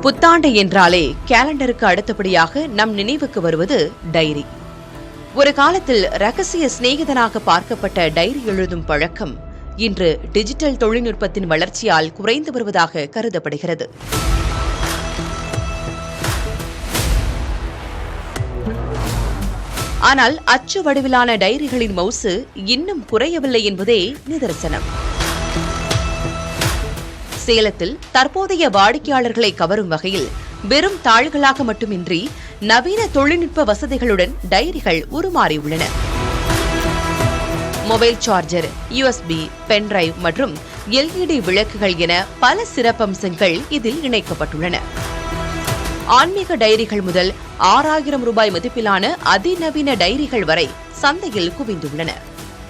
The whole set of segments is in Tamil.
புத்தாண்டு என்றாலே கேலண்டருக்கு அடுத்தபடியாக நம் நினைவுக்கு வருவது டைரி. ஒரு காலத்தில் ரகசிய சிநேகிதனாக பார்க்கப்பட்ட டைரி எழுதும் பழக்கம் இன்று டிஜிட்டல் தொழில்நுட்பத்தின் வளர்ச்சியால் குறைந்து வருவதாக கருதப்படுகிறது. ஆனால் அச்சு வடிவிலான டைரிகளின் மவுசு இன்னும் குறையவில்லை என்பதே நிதர்சனம். சேலத்தில் தற்போதைய வாடிக்கையாளர்களை கவரும் வகையில் வெறும் தாள்களாக மட்டுமின்றி நவீன தொழில்நுட்ப வசதிகளுடன் டைரிகள் உருமாறியுள்ளன. மொபைல் சார்ஜர், USB, பென்டிரைவ் மற்றும் LED விளக்குகள் என பல சிறப்பம்சங்கள் இதில் இணைக்கப்பட்டுள்ளன. ஆன்மீக டைரிகள் முதல் 6000 ரூபாய் மதிப்பிலான அதிநவீன டைரிகள் வரை சந்தையில் குவிந்துள்ளன.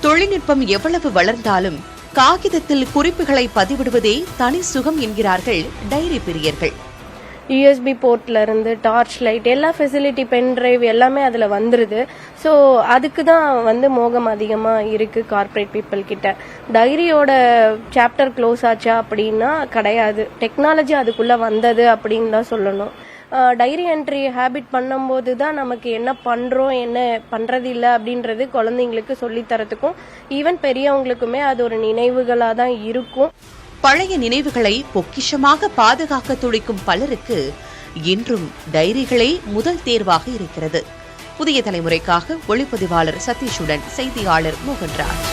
தொழில்நுட்பம் எவ்வளவு வளர்ந்தாலும் காகிதத்தில் குறிப்புகளை பதிவிடுவதே தனி சுகம் என்கிறார்கள் டைரி பிரியர்கள். USB போர்ட்ல இருந்து டார்ச் லைட் எல்லா ஃபெசிலிட்டி, பென் டிரைவ் எல்லாமே அதுல வந்துருது. ஸோ அதுக்கு தான் மோகம் அதிகமா இருக்கு கார்பரேட் பீப்புள் கிட்ட. டைரியோட சாப்டர் க்ளோஸ் ஆச்சா அப்படின்னா கிடையாது. டெக்னாலஜி அதுக்குள்ள வந்தது அப்படின்னு தான் சொல்லணும். டைரி என்ட்ரி ஹேபிட் பண்ணும்போது தான் நமக்கு என்ன பண்றோம் என்ன பண்றது இல்லை அப்படின்றது குழந்தைங்களுக்கு சொல்லித்தரத்துக்கும் ஈவன் பெரியவங்களுக்குமே அது ஒரு நினைவுகளா தான் இருக்கும். பழைய நினைவுகளை பொக்கிஷமாக பாதுகாக்க துடிக்கும் பலருக்கு இன்றும் டைரிகளே முதல் தேர்வாக இருக்கிறது. புதிய தலைமுறைக்காக ஒளிப்பதிவாளர் சதீஷுடன் செய்தியாளர் மோகன்ராஜ்.